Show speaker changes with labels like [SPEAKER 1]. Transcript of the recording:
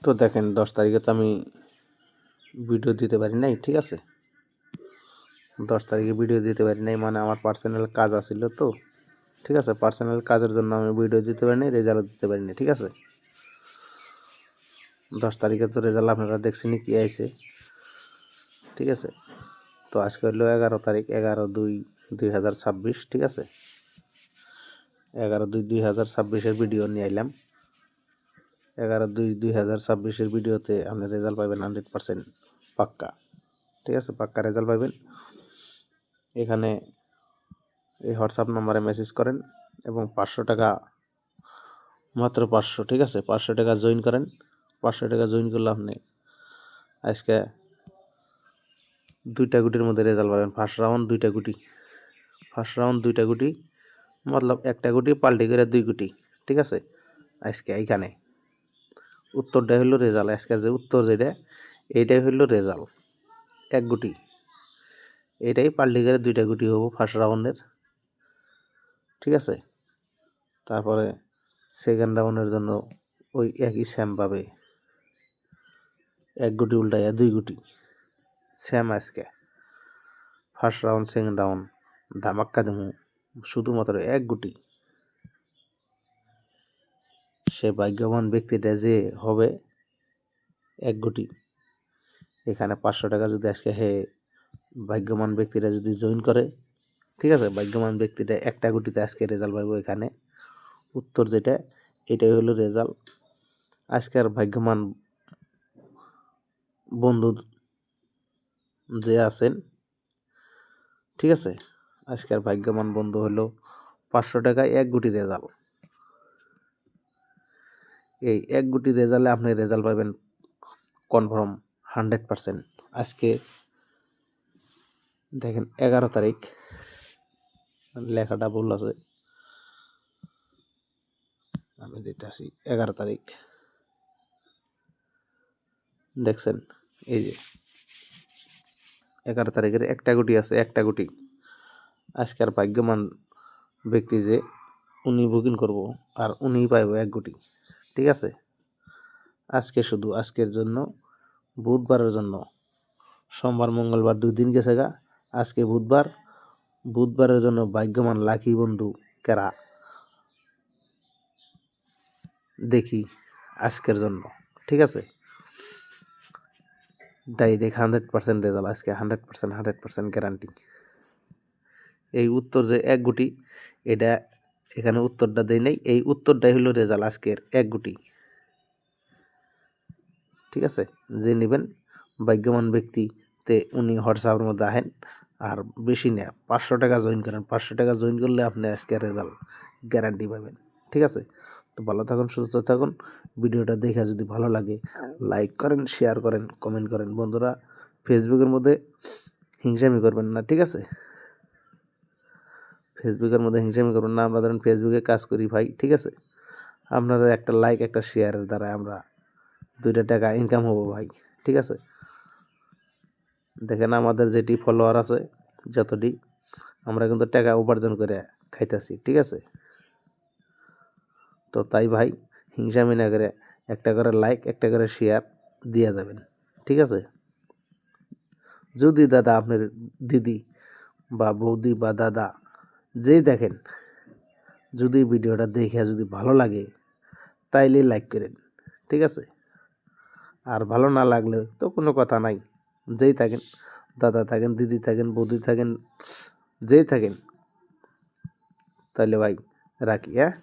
[SPEAKER 1] তো দেখেন 10 তারিখে তো আমি ভিডিও দিতে পারি নাই, ঠিক আছে। 10 তারিখে ভিডিও দিতে পারি নাই মানে আমার পার্সোনাল কাজ আছিল তো, ঠিক আছে। পার্সোনাল কাজের জন্য আমি ভিডিও দিতে পারি নাই, রেজাল্ট দিতে পারি নাই, ঠিক আছে। 10 তারিখে তো রেজাল্ট আপনারা দেখছেনই কি আইছে, ঠিক আছে। তো আজকে হলো 11 তারিখ, 11/2/2026, ঠিক আছে। 11/2/2026 ভিডিও নিয়ে আইলাম। 11/2/2026 ভিডিওতে আপনি রেজাল্ট পাবেন 100% পাক্কা, ঠিক আছে। পাক্কা রেজাল্ট পাবেন। এখানে এই হোয়াটসঅ্যাপ নম্বরে মেসেজ করেন এবং 500 টাকা, মাত্র 500, ঠিক আছে। 500 টাকা জয়েন করেন। 500 টাকা জয়েন করলে আপনি আজকে 2টা গুটির মধ্যে রেজাল্ট পাবেন। ফার্স্ট রাউন্ড 2টা গুটি, ফার্স্ট রাউন্ড 2টা গুটি, মতলব একটা গুটি পাল্টি করে 2 গুটি, ঠিক আছে। আজকে এইখানে উত্তরটা হইল রেজাল্ট। আজকে যে উত্তর যেটা, এইটাই হইল রেজাল্ট। 1 গুটি, এটাই পাল্টি করে 2টা গুটি হবো ফার্স্ট রাউন্ডের, ঠিক আছে। তারপরে সেকেন্ড রাউন্ডের জন্য ওই একই স্যাম পাবে, 1 গুটি উল্টাইয়া 2 গুটি স্যাম। আজকে ফার্স্ট রাউন্ড সেকেন্ড রাউন্ড ধামাক্কা দেবো, শুধুমাত্র 1 গুটি। সে ভাগ্যবান ব্যক্তিটা যে হবে 1 গুটি। এখানে 500 টাকা যদি আজকে ভাগ্যবান ব্যক্তিরা যদি জয়েন করে, ঠিক আছে, ভাগ্যবান ব্যক্তিটা একটা গুটিতে আজকে রেজাল্ট পাইব। এখানে উত্তর যেটা, এটাই হলো রেজাল্ট। আজকের ভাগ্যবান বন্ধু যে আছেন, ঠিক আছে, আজকের ভাগ্যবান বন্ধু হলো 500 টাকায় 1 গুটি রেজাল্ট। এই 1 গুটি রেজাল্টে আপনি রেজাল্ট পাবেন কনফার্ম 100%। আজকে দেখেন 11 তারিখ, লেখাটা ভুল আছে, আমি দিতেছি 11 তারিখ, দেখছেন এই যে 11 তারিখের একটা গুটি আছে, একটা গুটি। আজকের ভাগ্যবান ব্যক্তি যে, উনি বুকিং করব আর উনিই পাইব 1 গুটি, ঠিক আছে। আজকে শুধু আজকের জন্য, বুধবারের জন্য, সোমবার মঙ্গলবার 2 দিন গেছে গা, আজকে বুধবার, বুধবারের জন্য ভাগ্যবান লাকি বন্ধু কারা দেখি আজকের জন্য, ঠিক আছে। ডাইরেক্ট 100% রেজাল্ট আজকে, 100% গ্যারান্টি। এই উত্তর যে 1 গুটি, এটা এখানে উত্তরটা দেয় নাই, এই উত্তরটাই হলো রেজাল্ট আজকের 1 গুটি, ঠিক আছে। যে নেবেন ভাগ্যবান ব্যক্তিতে উনি হোয়াটসঅ্যাপের মধ্যে আহেন, আর বেশি না 500 টাকা জয়েন করেন। 500 টাকা জয়েন করলে আপনি আজকে রেজাল্ট গ্যারান্টি পাবেন, ঠিক আছে। তো ভালো থাকুন, সুস্থ থাকুন। ভিডিওটা দেখে যদি ভালো লাগে লাইক করেন, শেয়ার করেন, কমেন্ট করেন। বন্ধুরা, ফেসবুকের মধ্যে হিংসামি করবেন না, ঠিক আছে। ফেসবুকের মধ্যে হিংসামি করবেন না। আমরা ধরেন ফেসবুকে কাজ করি ভাই, ঠিক আছে। আপনারা একটা লাইক, একটা শেয়ারের দ্বারা আমরা 2টা টাকা ইনকাম হবো ভাই, ঠিক আছে। দেখেন আমাদের যেটি ফলোয়ার আছে যতটি, আমরা কিন্তু টাকা উপার্জন করে খাইতেছি, ঠিক আছে। তো তাই ভাই হিংসামি না করে একটা করে লাইক, একটা করে শেয়ার দিয়ে যাবেন, ঠিক আছে। যদি দাদা আপনার দিদি বা বৌদি বা দাদা যেই দেখেন, যদি ভিডিওটা দেখে যদি ভালো লাগে তাইলে লাইক করেন, ঠিক আছে। আর ভালো না লাগলে তো কোনো কথা নাই, যেই থাকেন, দাদা থাকেন, দিদি থাকেন, বৌদি থাকেন, যেই থাকেন, তাহলে ভাই রাখি, হ্যাঁ।